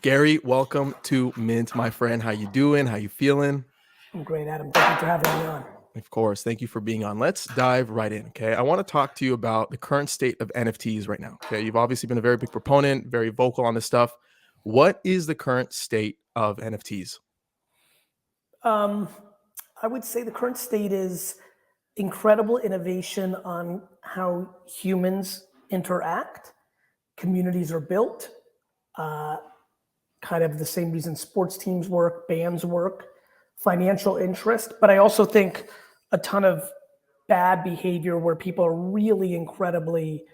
Gary, welcome to Mint, my friend. How you doing? How you feeling? I'm great, Adam. Thank you for having me on. Of course. Thank you for being on. Let's dive right in. Okay. I want to talk to you about the current state of NFTs right now. Okay. You've obviously been a very big proponent, very vocal on this stuff. What is the current state of NFTs? I would say the current state is incredible innovation on how humans interact. Communities are built, kind of the same reason sports teams work, bands work, financial interest. But I also think a ton of bad behavior where people are really incredibly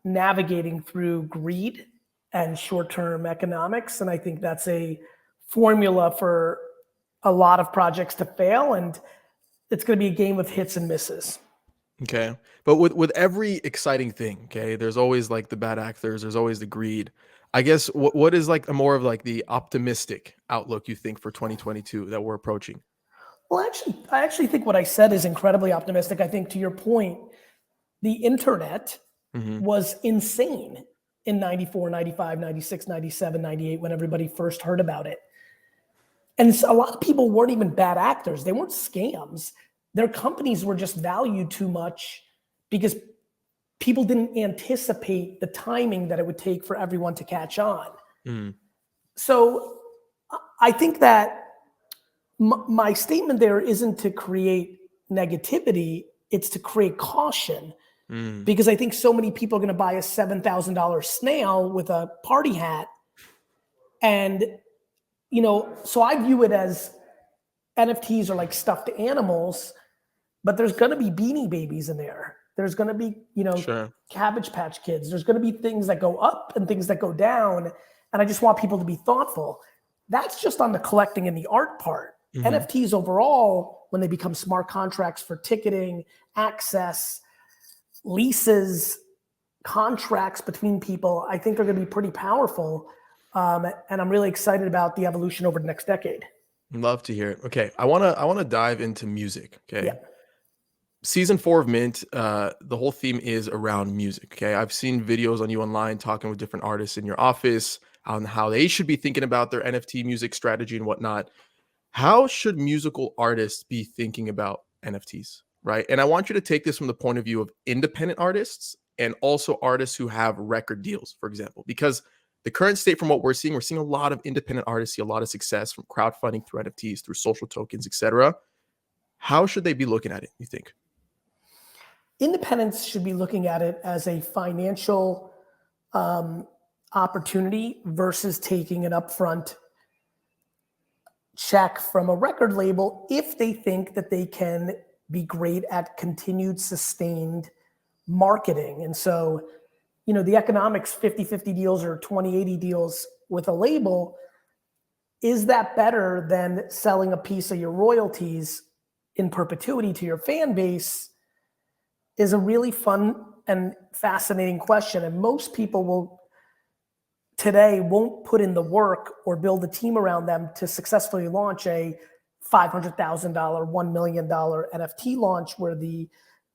navigating through greed and short-term economics. And I think that's a formula for a lot of projects to fail, and it's going to be a game of hits and misses. Okay. But with every exciting thing, okay, there's always like the bad actors, there's always the greed. I guess what is like a more of like the optimistic outlook you think for 2022 that we're approaching? Well, I actually think what I said is incredibly optimistic. I think to your point, the internet Hmm. was insane in 94, 95, 96, 97, 98 when everybody first heard about it. And so a lot of people weren't even bad actors. They weren't scams. Their companies were just valued too much because people didn't anticipate the timing that it would take for everyone to catch on. Mm. So I think that my statement there isn't to create negativity, it's to create caution. Mm. Because I think so many people are going to buy a $7,000 snail with a party hat. And, so I view it as NFTs are like stuffed animals, but there's going to be Beanie Babies in there. There's going to be, Sure. Cabbage Patch Kids. There's going to be things that go up and things that go down. And I just want people to be thoughtful. That's just on the collecting and the art part. Hmm. NFTs overall, when they become smart contracts for ticketing, access, leases, contracts between people, I think they're going to be pretty powerful. And I'm really excited about the evolution over the next decade. Love to hear it. Okay. I wanna dive into music. Okay. Yeah. Season 4 of Mint, the whole theme is around music. Okay. I've seen videos on you online talking with different artists in your office on how they should be thinking about their NFT music strategy and whatnot. How should musical artists be thinking about NFTs? Right. And I want you to take this from the point of view of independent artists and also artists who have record deals, for example, because the current state from what we're seeing a lot of independent artists see a lot of success from crowdfunding through NFTs, through social tokens, etc. How should they be looking at it, you think? Independents should be looking at it as a financial opportunity versus taking an upfront check from a record label if they think that they can be great at continued sustained marketing. And so, the economics 50-50 deals or 20-80 deals with a label, is that better than selling a piece of your royalties in perpetuity to your fan base is a really fun and fascinating question. And most people today won't put in the work or build a team around them to successfully launch a $500,000, $1 million NFT launch where the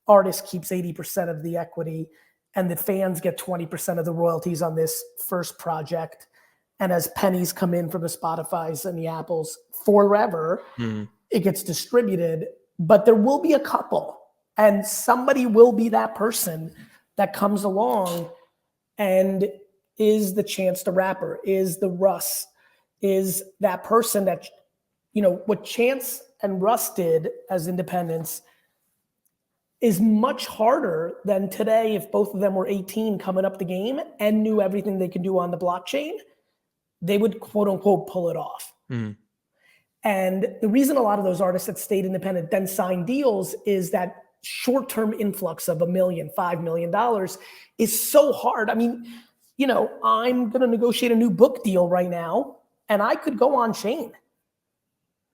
artist keeps 80% of the equity and the fans get 20% of the royalties on this first project. And as pennies come in from the Spotifys and the Apples forever, Hmm. it gets distributed. But there will be a couple, and somebody will be that person that comes along and is the Chance the Rapper, is the Russ, is that person that, what Chance and Russ did as independents is much harder than today if both of them were 18 coming up the game and knew everything they could do on the blockchain, they would quote unquote pull it off. Hmm. And the reason a lot of those artists that stayed independent then signed deals is that short-term influx of $1 million, $5 million is so hard. I mean, I'm going to negotiate a new book deal right now and I could go on chain.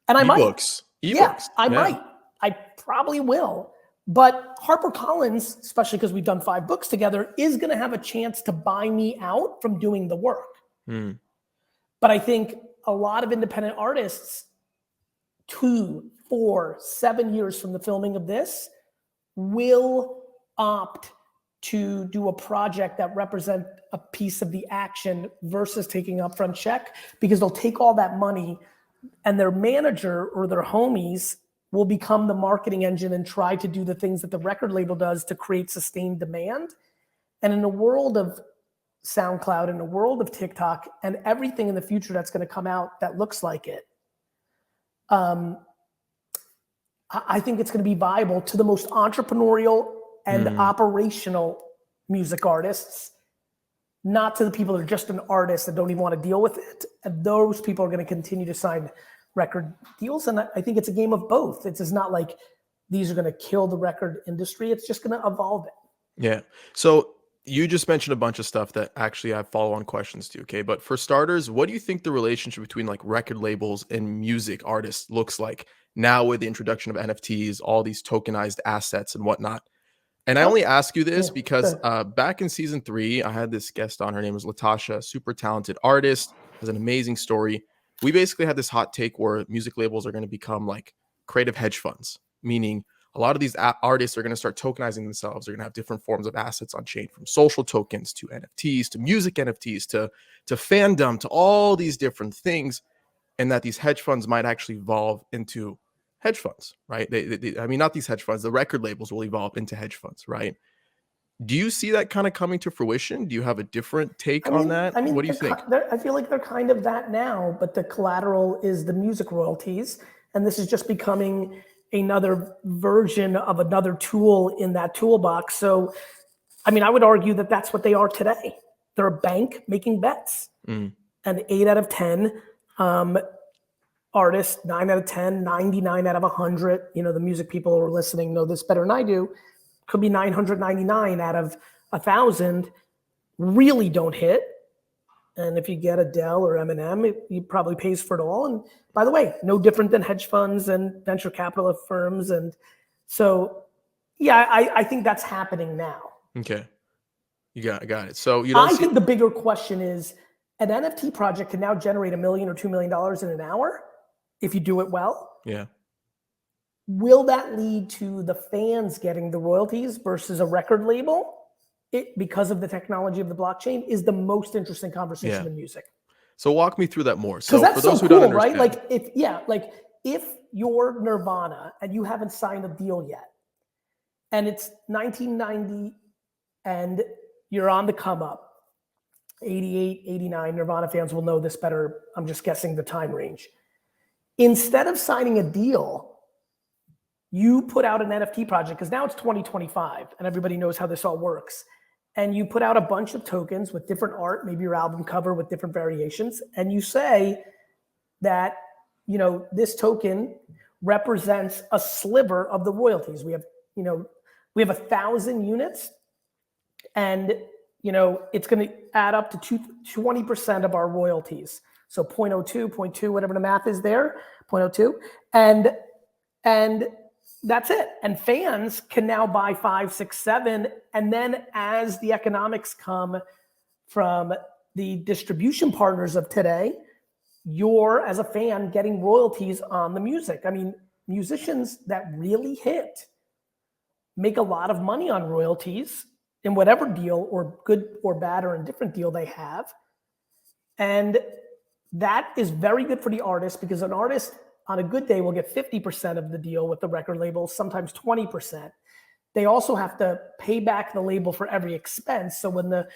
And I might. Ebooks. Yeah, Ebooks. I Yeah. might. I probably will. But HarperCollins, especially because we've done 5 books together, is going to have a chance to buy me out from doing the work. Hmm. But I think a lot of independent artists, 2, 4, 7 years from the filming of this, will opt to do a project that represent a piece of the action versus taking upfront check, because they'll take all that money and their manager or their homies will become the marketing engine and try to do the things that the record label does to create sustained demand. And in the world of SoundCloud, in the world of TikTok, and everything in the future that's going to come out that looks like it, I think it's going to be viable to the most entrepreneurial and operational music artists, not to the people that are just an artist that don't even want to deal with it. And those people are going to continue to sign record deals. And I think it's a game of both. It's just not like these are going to kill the record industry. It's just going to evolve it. Yeah. So you just mentioned a bunch of stuff that actually I have follow-on questions to. Okay. But for starters, what do you think the relationship between like record labels and music artists looks like now with the introduction of NFTs, all these tokenized assets and whatnot? And I only ask you this because back in season 3, I had this guest on. Her name was Latasha, super talented artist, has an amazing story. We basically had this hot take where music labels are going to become like creative hedge funds, meaning a lot of these artists are going to start tokenizing themselves. They're going to have different forms of assets on chain, from social tokens to NFTs to music NFTs to fandom to all these different things, and that these hedge funds might actually evolve into hedge funds, right? I mean, not these hedge funds, the record labels will evolve into hedge funds, right? Do you see that kind of coming to fruition? Do you have a different take on that? What do you think? I feel like they're kind of that now, but the collateral is the music royalties. And this is just becoming another version of another tool in that toolbox. So, I mean, I would argue that that's what they are today. They're a bank making bets. And 8 out of 10 artists, 9 out of 10, 99 out of 100, you know, the music people who are listening know this better than I do, could be 999 out of 1,000 really don't hit. And if you get Adele or Eminem, he probably pays for it all. And by the way, no different than hedge funds and venture capital firms. And so, yeah, I think that's happening now. Okay. You got it. So you don't I think the bigger question is, an NFT project can now generate $1 million or $2 million in an hour if you do it well. Yeah. Will that lead to the fans getting the royalties versus a record label? It, because of the technology of the blockchain, is the most interesting conversation in music. So walk me through that more. So that's for those so who cool, don't understand, right? If you're Nirvana and you haven't signed a deal yet, and it's 1990 and you're on the come up, 88, 89, Nirvana fans will know this better. I'm just guessing the time range. Instead of signing a deal, you put out an NFT project, because now it's 2025 and everybody knows how this all works. And you put out a bunch of tokens with different art, maybe your album cover with different variations. And you say that, you know, this token represents a sliver of the royalties. We have 1,000 units, and, you know, it's going to add up to 20% of our royalties. So 0.02, 0.2, whatever the math is there, 0.02. And that's it. And fans can now buy 5, 6, 7. And then as the economics come from the distribution partners of today, you're, as a fan, getting royalties on the music. I mean, musicians that really hit make a lot of money on royalties in whatever deal, or good or bad or indifferent deal they have. And that is very good for the artist, because an artist on a good day will get 50% of the deal with the record label, sometimes 20%. They also have to pay back the label for every expense. So when the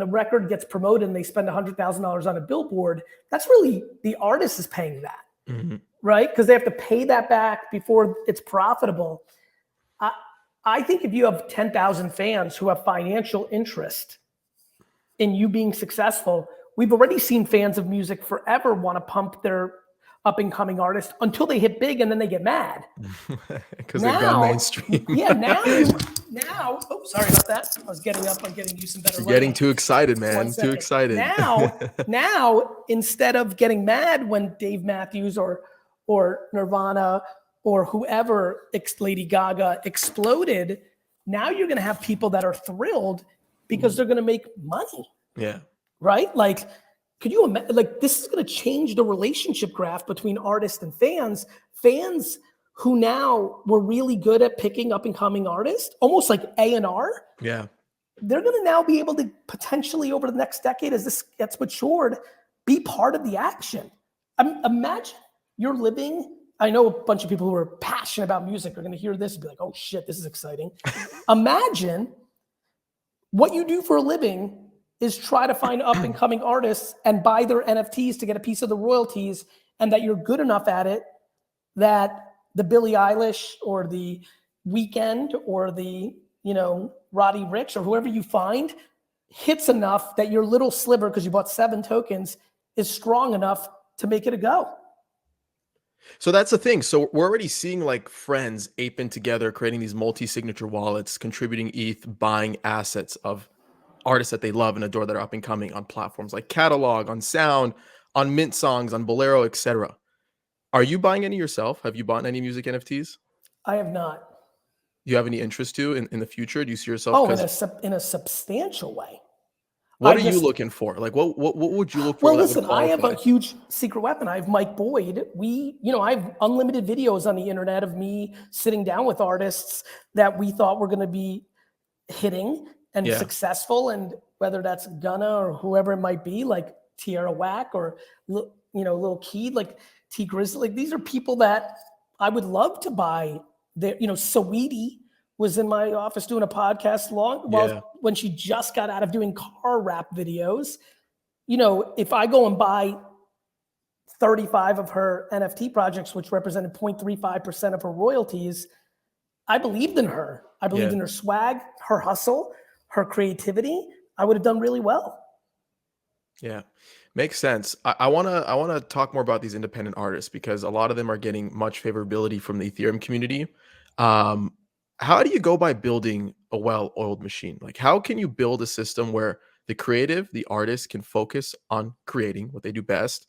record gets promoted and they spend $100,000 on a billboard, that's really the artist is paying that, right? Because they have to pay that back before it's profitable. I think if you have 10,000 fans who have financial interest in you being successful, we've already seen fans of music forever want to pump their up-and-coming artists until they hit big, and then they get mad because they've gone mainstream. Now, oh, sorry about that. I was getting up. I'm getting you some better. You're getting too excited, man. Too excited. Now, instead of getting mad when Dave Matthews or Nirvana or whoever, Lady Gaga, exploded, now you're going to have people that are thrilled because they're going to make money. Yeah. Right? Like, could you imagine, like, this is going to change the relationship graph between artists and fans. Fans who now were really good at picking up and coming artists, almost like A&R. Yeah. They're going to now be able to potentially over the next decade, as this gets matured, be part of the action. Imagine you're living. I know a bunch of people who are passionate about music are going to hear this and be like, oh shit, this is exciting. Imagine what you do for a living is try to find up and coming artists and buy their NFTs to get a piece of the royalties, and that you're good enough at it that the Billie Eilish or the Weeknd or the, Roddy Ricch or whoever you find hits enough that your little sliver, because you bought 7 tokens, is strong enough to make it a go. So that's the thing. So we're already seeing like friends aping together, creating these multi-signature wallets, contributing ETH, buying assets of artists that they love and adore that are up and coming on platforms like Catalog, on Sound, on Mint Songs, on Bolero, etc. Are you buying any yourself? Have you bought any music NFTs? I have not. Do you have any interest to in the future? Do you see yourself? In a substantial way. What are you looking for? Like, what would you look for? Well, listen, I have a huge secret weapon. I have Mike Boyd. I have unlimited videos on the internet of me sitting down with artists that we thought were going to be hitting and successful, and whether that's Gunna or whoever it might be, like Tierra Whack or Lil Keed, like T Grizzly. Like, these are people that I would love to buy. Saweetie was in my office doing a podcast when she just got out of doing car rap videos. If I go and buy 35 of her NFT projects, which represented 0.35% of her royalties, I believed in her. I believed in her swag, her hustle, her creativity. I would have done really well. Yeah, makes sense. I wanna talk more about these independent artists because a lot of them are getting much favorability from the Ethereum community. How do you go by building a well-oiled machine? Like, how can you build a system where the creative, the artist can focus on creating what they do best,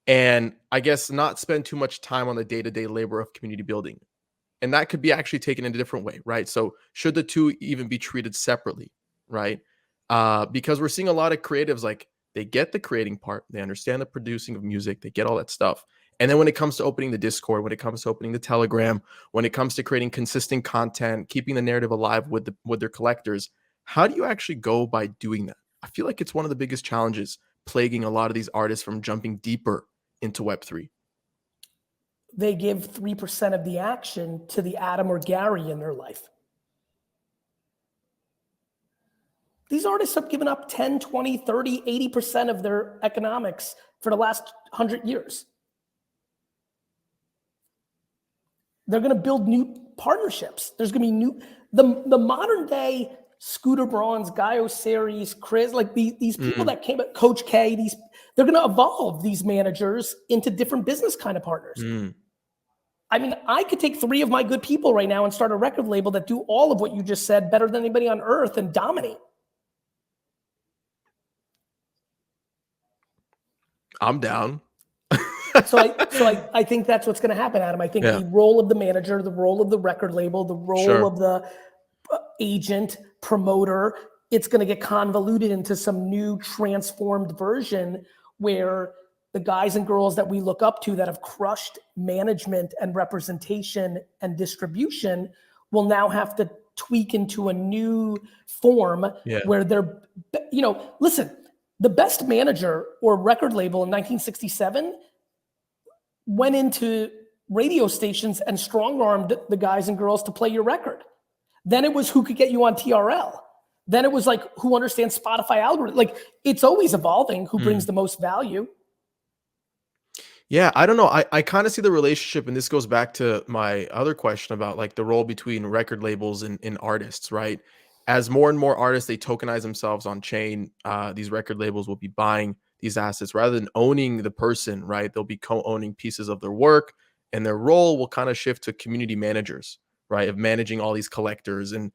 and I guess not spend too much time on the day-to-day labor of community building? And that could be actually taken in a different way, right? So should the two even be treated separately, right? Because we're seeing a lot of creatives, like, they get the creating part, they understand the producing of music, they get all that stuff. And then when it comes to opening the Discord, when it comes to opening the Telegram, when it comes to creating consistent content, keeping the narrative alive with their collectors, how do you actually go by doing that? I feel like it's one of the biggest challenges plaguing a lot of these artists from jumping deeper into Web3. They give 3% of the action to the Adam or Gary in their life. These artists have given up 10, 20, 30, 80% of their economics for the last 100 years. They're going to build new partnerships. There's going to be the modern day Scooter Braun's, Guy Osiris, Chris, like these people that came at Coach K, they're going to evolve these managers into different business kind of partners. I mean, I could take 3 of my good people right now and start a record label that do all of what you just said better than anybody on earth and dominate. I'm down. So I think that's what's going to happen, Adam. I think the role of the manager, the role of the record label, the role of the agent, promoter, it's going to get convoluted into some new transformed version where the guys and girls that we look up to that have crushed management and representation and distribution will now have to tweak into a new form where they're, listen, the best manager or record label in 1967 went into radio stations and strong-armed the guys and girls to play your record. Then it was who could get you on TRL. Then it was like who understands Spotify algorithm. Like, it's always evolving who brings the most value. Yeah, I don't know. I kind of see the relationship, and this goes back to my other question about like the role between record labels and artists, right? As more and more artists, they tokenize themselves on chain, these record labels will be buying these assets rather than owning the person, right? They'll be co-owning pieces of their work, and their role will kind of shift to community managers, right? Of managing all these collectors and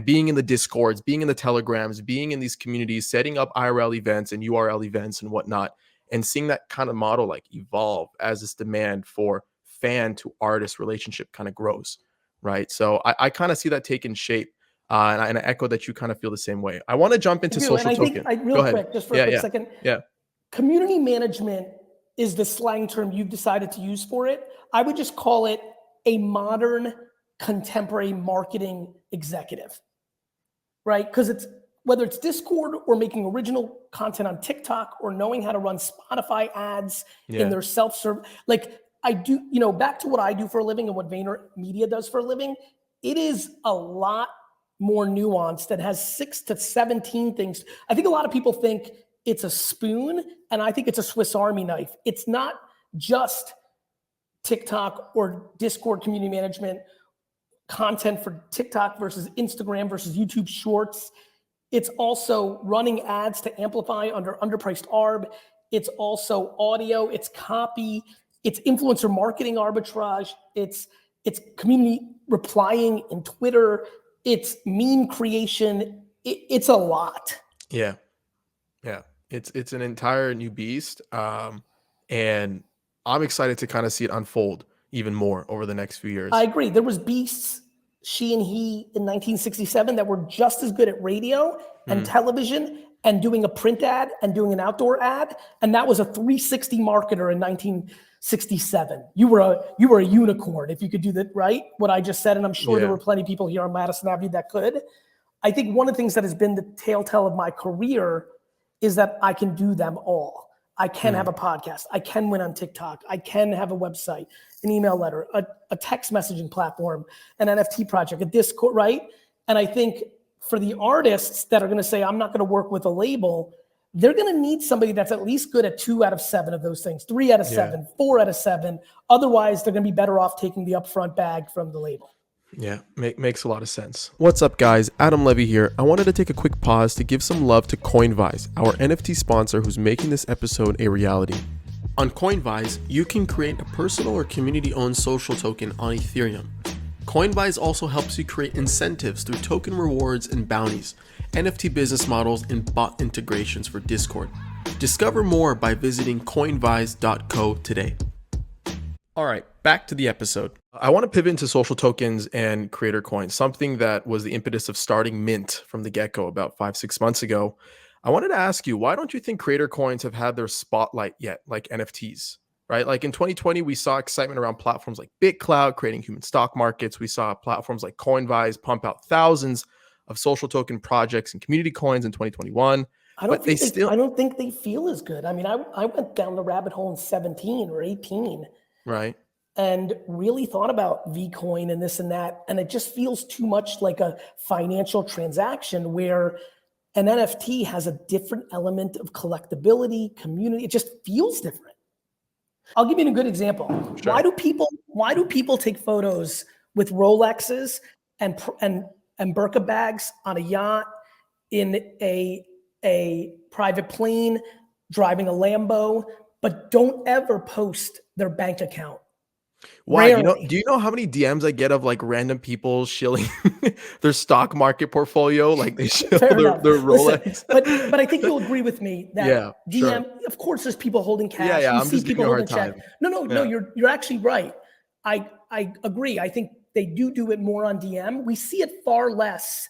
being in the Discords, being in the Telegrams, being in these communities, setting up IRL events and URL events and whatnot, and seeing that kind of model like evolve as this demand for fan to artist relationship kind of grows, right? So I kind of see that taking shape. And I echo that you kind of feel the same way. I want to jump into social token. Real quick, just for a quick second. Yeah. Community management is the slang term you've decided to use for it. I would just call it a modern contemporary marketing executive, right? Because it's whether it's Discord or making original content on TikTok or knowing how to run Spotify ads in their self-serve. Like I do, back to what I do for a living and what VaynerMedia does for a living, it is a lot more nuanced and has 6 to 17 things. I think a lot of people think it's a spoon, and I think it's a Swiss Army knife. It's not just TikTok or Discord community management content for TikTok versus Instagram versus YouTube Shorts. It's also running ads to amplify under underpriced ARB. It's also audio, it's copy, it's influencer marketing arbitrage, it's community replying in Twitter, it's meme creation. It's a lot. Yeah. It's an entire new beast. And I'm excited to kind of see it unfold even more over the next few years. I agree. There was beasts, she and he in 1967 that were just as good at radio and television and doing a print ad and doing an outdoor ad. And that was a 360 marketer in 1967. You were a unicorn if you could do that, right? What I just said. And I'm sure there were plenty of people here on Madison Avenue that could. I think one of the things that has been the telltale of my career is that I can do them all. I can have a podcast. I can win on TikTok. I can have a website, an email letter, a text messaging platform, an NFT project, a Discord, right? And I think for the artists that are going to say, I'm not going to work with a label, they're going to need somebody that's at least good at 2 out of 7 of those things, 3 out of 7, 4 out of 7. Otherwise, they're going to be better off taking the upfront bag from the label. Yeah, makes a lot of sense. What's up, guys? Adam Levy here. I wanted to take a quick pause to give some love to Coinvise, our NFT sponsor who's making this episode a reality. On Coinvise, you can create a personal or community-owned social token on Ethereum. Coinvise also helps you create incentives through token rewards and bounties, NFT business models, and bot integrations for Discord. Discover more by visiting coinvise.co today. All right, back to the episode. I want to pivot into social tokens and creator coins, something that was the impetus of starting Mint from the get-go about 5-6 months ago. I wanted to ask you, why don't you think creator coins have had their spotlight yet, like NFTs, right? Like in 2020, we saw excitement around platforms like BitCloud creating human stock markets. We saw platforms like Coinvise pump out thousands of social token projects and community coins in 2021. I don't think they feel as good. I mean, I went down the rabbit hole in 17 or 18. Right. And really thought about Vcoin and this and that. And it just feels too much like a financial transaction where an NFT has a different element of collectability, community. It just feels different. I'll give you a good example. Sure. Why do people take photos with Rolexes and Birka bags on a yacht, in a private plane, driving a Lambo, but don't ever post their bank account? Why? Rarely. Do you know how many DMs I get of like random people shilling their stock market portfolio? Like they shill their Rolex. Listen, but I think you'll agree with me that DM, of course, there's people holding cash. Yeah, you I'm see just people giving you a holding hard check. No, you're actually right. I agree. I think they do it more on DM. We see it far less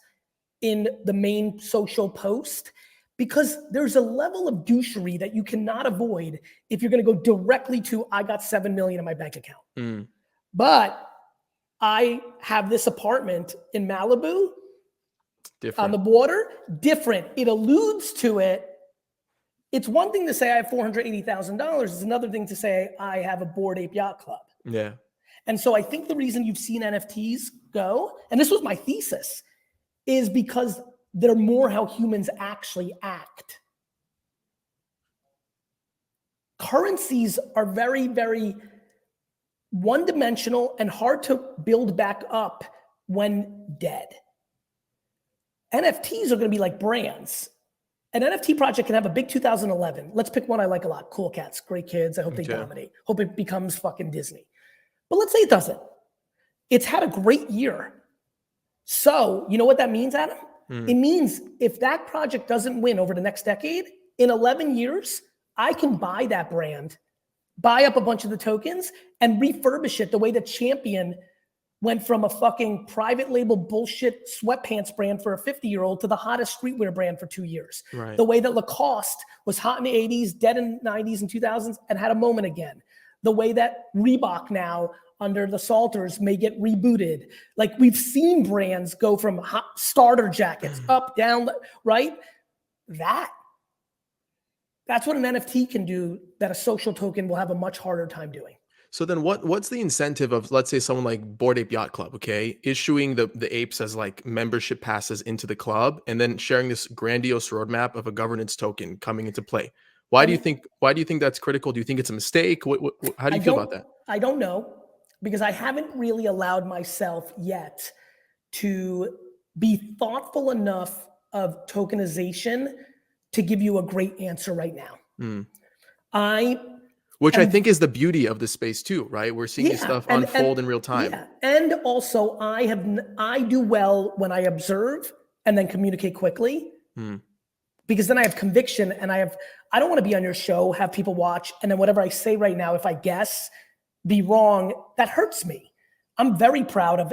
in the main social post, because there's a level of douchery that you cannot avoid if you're going to go directly to, I got 7 million in my bank account. But I have this apartment in Malibu on the water. Different. It alludes to it. It's one thing to say I have $480,000. It's another thing to say I have a Bored Ape Yacht Club. Yeah. And so I think the reason you've seen NFTs go, and this was my thesis, is because they're more how humans actually act. Currencies are very, very one-dimensional and hard to build back up when dead. NFTs are going to be like brands. An NFT project can have a big 2011. Let's pick one I like a lot. Cool Cats, great kids. I hope they dominate. Hope it becomes fucking Disney. But let's say it doesn't. It's had a great year. So you know what that means, Adam? It means if that project doesn't win over the next decade, in 11 years, I can buy that brand, buy up a bunch of the tokens, and refurbish it the way that Champion went from a fucking private label bullshit sweatpants brand for a 50-year-old to the hottest streetwear brand for 2 years. Right. The way that Lacoste was hot in the 80s, dead in the 90s and 2000s, and had a moment again. The way that Reebok now under the Salters may get rebooted. Like we've seen brands go from hot starter jackets up, down, right? That's what an NFT can do that a social token will have a much harder time doing. So then what's the incentive of, let's say, someone like Bored Ape Yacht Club, okay, issuing the apes as like membership passes into the club and then sharing this grandiose roadmap of a governance token coming into play? Why do you think that's critical? Do you think it's a mistake? How do you feel about that? I don't know, because I haven't really allowed myself yet to be thoughtful enough of tokenization to give you a great answer right now. Which I think is the beauty of the space too, right? We're seeing this stuff unfold in real time. Yeah. And also I do well when I observe and then communicate quickly, because then I have conviction and I don't want to be on your show, have people watch, and then whatever I say right now, if I guess, be wrong, that hurts me. I'm very proud of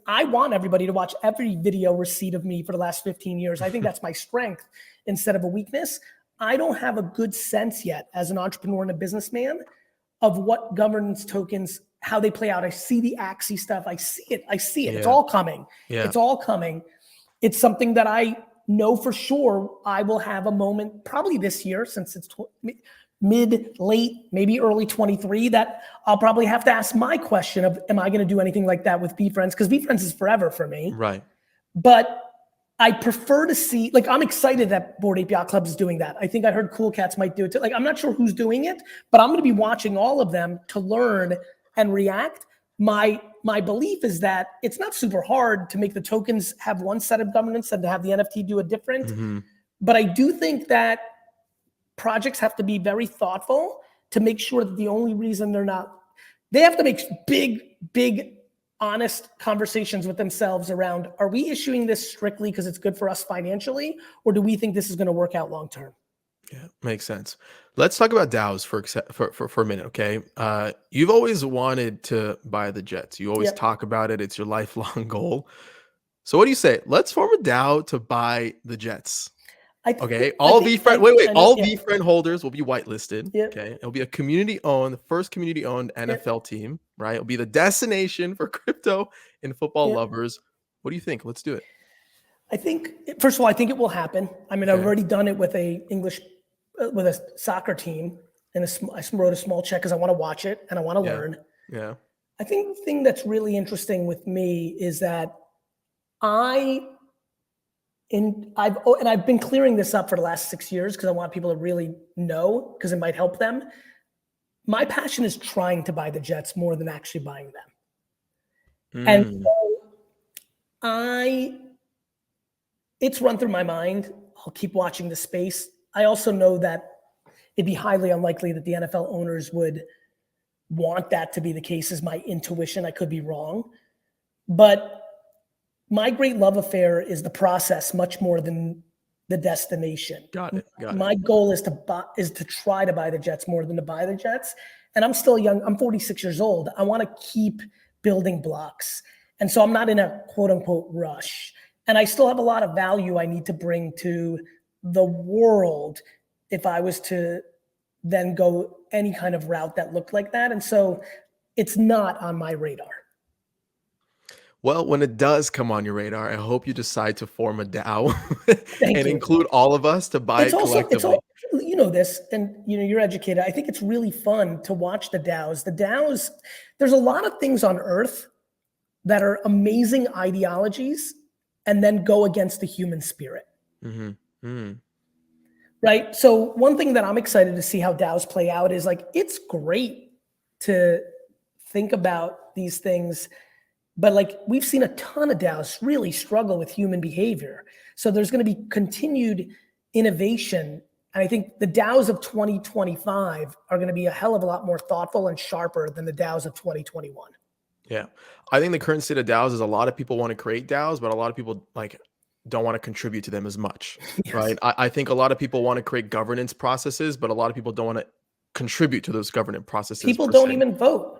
I want everybody to watch every video receipt of me for the last 15 years. I think that's my strength instead of a weakness. I don't have a good sense yet as an entrepreneur and a businessman of what governance tokens, how they play out. I see the Axie stuff. I see it. Yeah. It's all coming. Yeah. It's all coming. It's something that I know for sure I will have a moment probably this year, since it's mid, late, maybe early 23, that I'll probably have to ask my question of, am I going to do anything like that with VeeFriends? Because VeeFriends is forever for me. Right. But I prefer to see, like, I'm excited that Bored Ape Yacht Club is doing that. I think I heard Cool Cats might do it too. Like, I'm not sure who's doing it, but I'm going to be watching all of them to learn and react. My belief is that it's not super hard to make the tokens have one set of governance and to have the NFT do a different. But I do think that projects have to be very thoughtful to make sure that the only reason they have to make big, honest conversations with themselves around, are we issuing this strictly because it's good for us financially, or do we think this is going to work out long term? Yeah, makes sense. Let's talk about DAOs for a minute, okay? You've always wanted to buy the Jets. You always talk about it. It's your lifelong goal. So what do you say? Let's form a DAO to buy the Jets. Okay, all VeeFriend holders will be whitelisted. Okay, it'll be a community-owned, the first community-owned NFL team, right? It'll be the destination for crypto and football lovers. What do you think? Let's do it. I think, first of all, I think it will happen. I mean, I've already done it with with a soccer team, and I wrote a small check because I want to watch it and I want to learn. Yeah. I think the thing that's really interesting with me is that I've been clearing this up for the last 6 years because I want people to really know, because it might help them. My passion is trying to buy the Jets more than actually buying them. And so it's run through my mind. I'll keep watching the space. I also know that it'd be highly unlikely that the NFL owners would want that to be the case, is my intuition. I could be wrong. But my great love affair is the process much more than the destination. Got it. My goal is to try to buy the Jets more than to buy the Jets. And I'm still young. I'm 46 years old. I want to keep building blocks. And so I'm not in a quote unquote rush. And I still have a lot of value I need to bring to the world if I was to then go any kind of route that looked like that. And so it's not on my radar. Well, when it does come on your radar, I hope you decide to form a DAO and include all of us to buy it collectively. You know this, and you're educated. I think it's really fun to watch the DAOs. The DAOs, there's a lot of things on earth that are amazing ideologies and then go against the human spirit. Right? So one thing that I'm excited to see how DAOs play out is, like, it's great to think about these things, but like, we've seen a ton of DAOs really struggle with human behavior. So there's going to be continued innovation. And I think the DAOs of 2025 are going to be a hell of a lot more thoughtful and sharper than the DAOs of 2021. Yeah. I think the current state of DAOs is a lot of people want to create DAOs, but a lot of people don't want to contribute to them as much, right? I think a lot of people want to create governance processes, but a lot of people don't want to contribute to those governance processes. People don't even vote.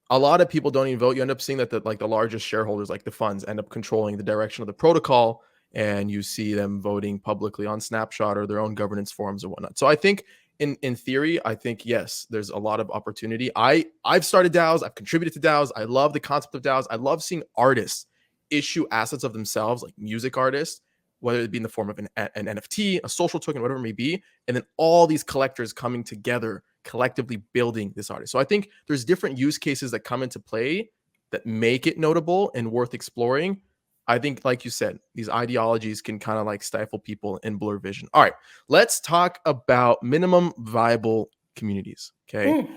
A lot of people don't even vote. You end up seeing that the largest shareholders, like the funds, end up controlling the direction of the protocol, and you see them voting publicly on Snapshot or their own governance forums or whatnot. So I think in theory, I think yes, there's a lot of opportunity. I've started DAOs, I've contributed to DAOs. I love the concept of DAOs. I love seeing artists issue assets of themselves, like music artists, whether it be in the form of an NFT, a social token, whatever it may be, and then all these collectors coming together, collectively building this artist. So I think there's different use cases that come into play that make it notable and worth exploring. I think, like you said, these ideologies can kind of like stifle people and blur vision. All right, let's talk about minimum viable communities. Okay,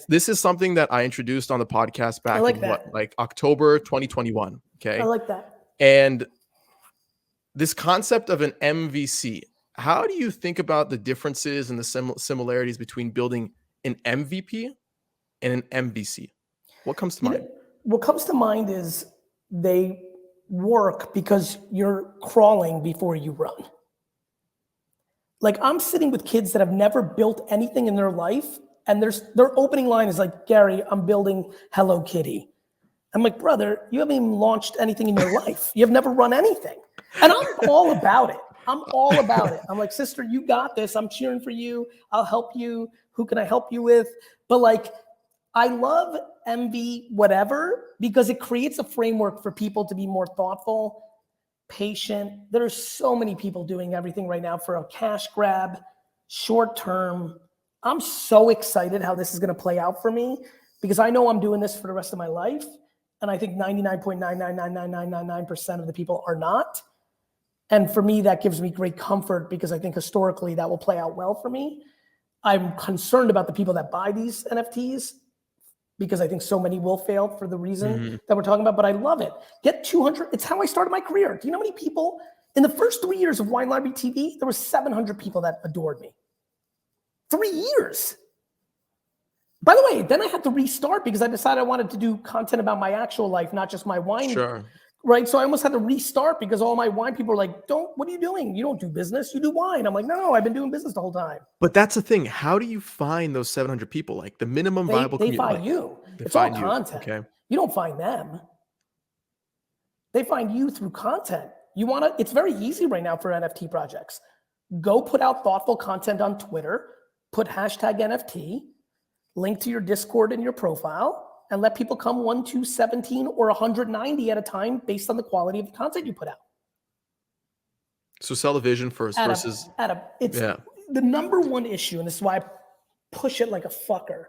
this is something that I introduced on the podcast back in like October 2021. Okay, I like that. And this concept of an MVC, how do you think about the differences and the similarities between building an MVP and an MVC? What comes to mind? What comes to mind is they work because you're crawling before you run. Like, I'm sitting with kids that have never built anything in their life, and their opening line is like, Gary, I'm building Hello Kitty. I'm like, brother, you haven't even launched anything in your life. You've never run anything. And I'm all about it. I'm all about it. I'm like, sister, you got this. I'm cheering for you. I'll help you. Who can I help you with? But like, I love MV whatever, because it creates a framework for people to be more thoughtful, patient. There are so many people doing everything right now for a cash grab, short term. I'm so excited how this is going to play out for me, because I know I'm doing this for the rest of my life. And I think 99.9999999% of the people are not. And for me, that gives me great comfort, because I think historically that will play out well for me. I'm concerned about the people that buy these NFTs, because I think so many will fail for the reason that we're talking about, but I love it. Get 200, it's how I started my career. Do you know how many people, in the first 3 years of Wine Library TV, there were 700 people that adored me. 3 years. By the way, then I had to restart because I decided I wanted to do content about my actual life, not just my wine. Sure. Right. So I almost had to restart because all my wine people were like, what are you doing? You don't do business, you do wine. I'm like, no, I've been doing business the whole time. But that's the thing. How do you find those 700 people? Like the minimum viable community? They find you. It's all content. Okay. You don't find them. They find you through content. It's very easy right now for NFT projects. Go put out thoughtful content on Twitter, put hashtag NFT, link to your Discord in your profile, and let people come 1, 2, 17, or 190 at a time based on the quality of the content you put out. So sell the vision first versus... It's the number one issue, and this is why I push it like a fucker.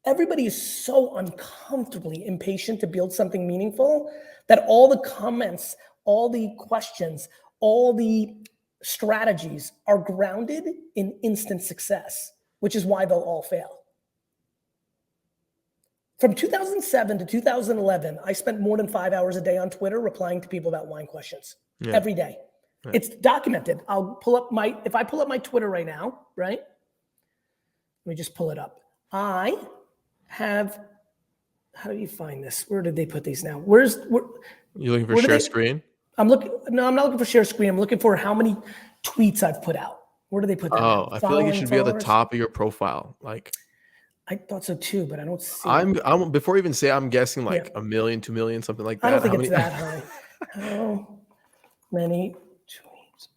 Everybody is so uncomfortably impatient to build something meaningful that all the comments, all the questions, all the strategies are grounded in instant success, which is why they'll all fail. From 2007 to 2011, I spent more than 5 hours a day on Twitter replying to people about wine questions every day. Yeah. It's documented. If I pull up my Twitter right now, right? Let me just pull it up. I have, how do you find this? Where did they put these now? You looking for share screen? I'm not looking for share screen. I'm looking for how many tweets I've put out. Where do they put that? Oh, I feel like it should be at the top of your profile. Like, I thought so too, but I don't see. I'm before I even say, I'm guessing like 1 million, 2 million, something like that. I don't think it's that high. How many tweets?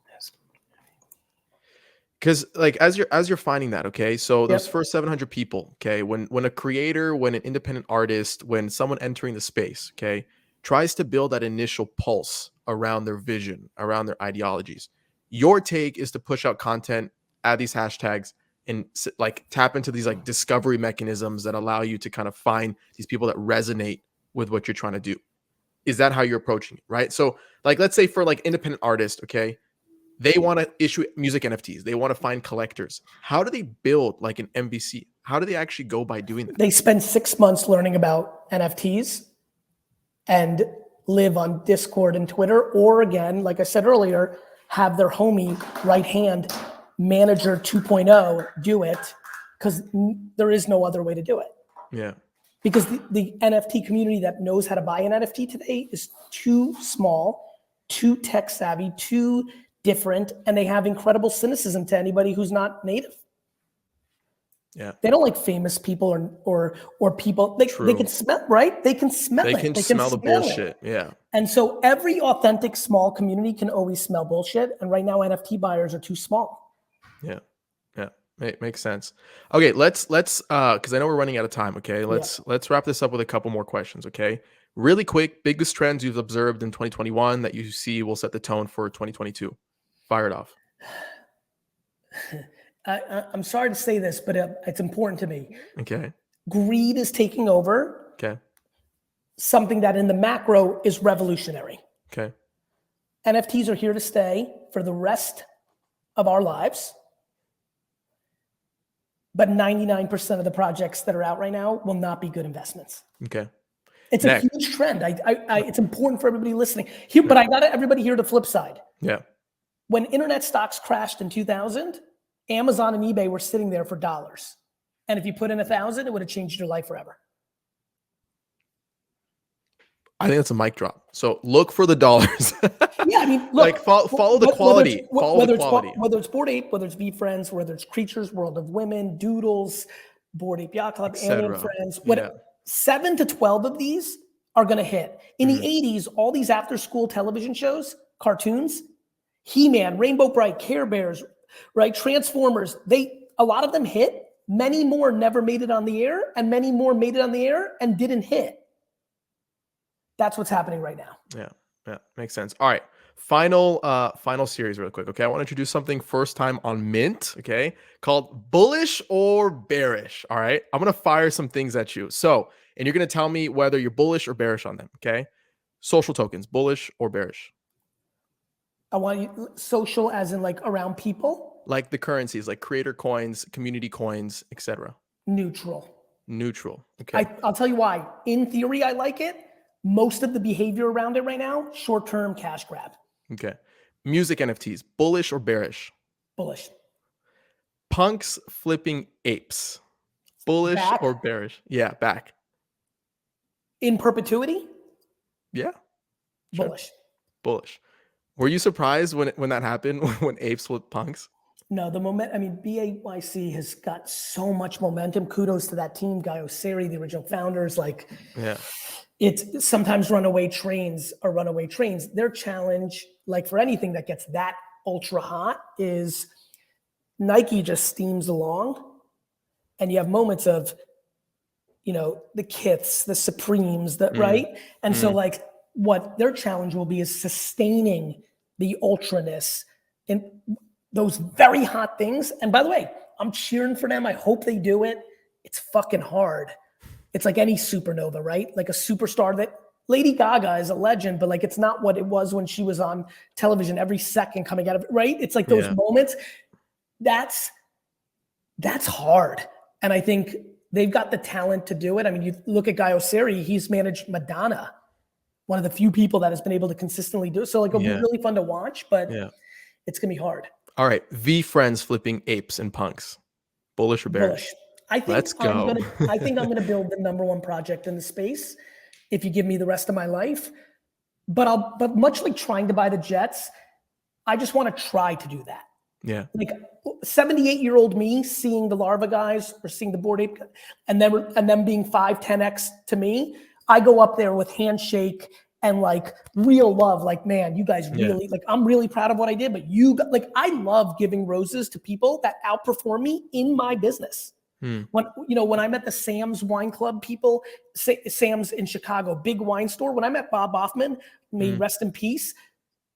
Because like as you're finding that, okay, so those first 700 people, okay, when a creator, when an independent artist, when someone entering the space, okay, tries to build that initial pulse around their vision, around their ideologies, your take is to push out content, add these hashtags, and like tap into these like discovery mechanisms that allow you to kind of find these people that resonate with what you're trying to do. Is that how you're approaching it? Right. So like, let's say for like independent artists, okay, they want to issue music NFTs. They want to find collectors. How do they build like an MVC? How do they actually go by doing that? They spend 6 months learning about NFTs and live on Discord and Twitter, or again, like I said earlier, have their homie right hand manager 2.0 do it, because there is no other way to do it. Yeah. Because the NFT community that knows how to buy an NFT today is too small, too tech savvy, too different, and they have incredible cynicism to anybody who's not native. Yeah. They don't like famous people or people. They can smell, right? They can smell it. They can smell the bullshit. Yeah. And so every authentic small community can always smell bullshit. And right now NFT buyers are too small. Yeah. Makes sense. Okay, let's because I know we're running out of time. Okay, let's wrap this up with a couple more questions. Okay, really quick, biggest trends you've observed in 2021 that you see will set the tone for 2022. Fire it off. I'm sorry to say this, but it's important to me. Okay. Greed is taking over. Okay. Something that in the macro is revolutionary. Okay. NFTs are here to stay for the rest of our lives. But 99% of the projects that are out right now will not be good investments. Okay. It's a huge trend. It's important for everybody listening here, but I got everybody hear the flip side. Yeah. When internet stocks crashed in 2000, Amazon and eBay were sitting there for dollars. And if you put in 1,000, it would have changed your life forever. I think that's a mic drop. So look for the dollars. Yeah, I mean, look, like follow the quality. Whether it's Bored Ape, whether it's VeeFriends, whether it's Creatures, World of Women, Doodles, Bored Ape Yacht Club, Alien Friends, 7 to 12 of these are going to hit. In the 80s, all these after-school television shows, cartoons, He-Man, Rainbow Bright, Care Bears, right, Transformers, a lot of them hit. Many more never made it on the air, and many more made it on the air and didn't hit. That's what's happening right now. Yeah, makes sense. All right, final series real quick. Okay, I want to introduce something first time on Mint. Okay, called Bullish or Bearish. All right, I'm gonna fire some things at you. So, and you're gonna tell me whether you're bullish or bearish on them. Okay, social tokens, bullish or bearish? I want you social as in like around people, like the currencies, like creator coins, community coins, etc. Neutral. Okay. I'll tell you why. In theory, I like it. Most of the behavior around it right now, short-term cash grab. Okay. Music NFTs, bullish or bearish? Bullish. Punks flipping apes, bullish or bearish? Yeah, back. In perpetuity? Yeah. Sure. Bullish. Were you surprised when that happened, when apes flipped punks? No, BAYC has got so much momentum. Kudos to that team, Guy Oseary, the original founders. Like, yeah. It's sometimes runaway trains. Their challenge, like for anything that gets that ultra hot, is Nike just steams along, and you have moments of, the Kiths, the Supremes, right? And so like what their challenge will be is sustaining the ultraness in those very hot things. And by the way, I'm cheering for them. I hope they do it. It's fucking hard. It's like any supernova, right? Like a superstar that Lady Gaga is a legend, but like it's not what it was when she was on television every second coming out of it, right? It's like those moments. That's hard. And I think they've got the talent to do it. I mean, you look at Guy Oseary, he's managed Madonna, one of the few people that has been able to consistently do it. So like it'll be really fun to watch, but it's gonna be hard. All right. VeeFriends flipping apes and punks. Bullish or bearish? Bullish. Let's go. I think I'm going to build the #1 project in the space if you give me the rest of my life. But much like trying to buy the Jets, I just want to try to do that. Yeah. Like 78-year-old me seeing the Larva guys or seeing the Bored Ape and them being 5-10x to me, I go up there with handshake and like real love. Like, man, you guys really like, I'm really proud of what I did, but I love giving roses to people that outperform me in my business. When I'm at the Sam's Wine Club people, Sam's in Chicago, big wine store, when I met Bob Hoffman, may rest in peace,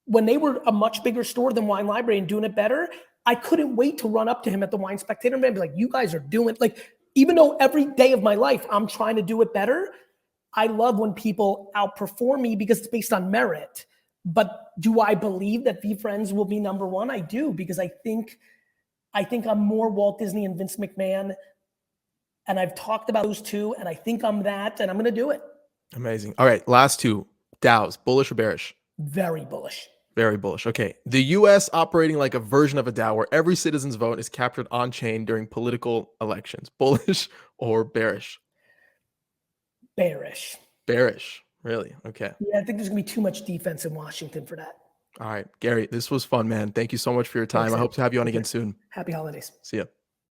when they were a much bigger store than Wine Library and doing it better, I couldn't wait to run up to him at the Wine Spectator and be like, you guys are doing, like, even though every day of my life I'm trying to do it better, I love when people outperform me because it's based on merit. But do I believe that VeeFriends will be #1? I do, because I think I'm more Walt Disney and Vince McMahon. And I've talked about those two, and I think I'm that, and I'm going to do it. Amazing. All right, last two. DAOs, bullish or bearish? Very bullish. Very bullish. Okay. The US operating like a version of a DAO where every citizen's vote is captured on chain during political elections. Bullish or bearish? Bearish. Bearish. Really? Okay. Yeah, I think there's going to be too much defense in Washington for that. All right. Gary, this was fun, man. Thank you so much for your time. I hope to have you on again soon. Happy holidays. See ya.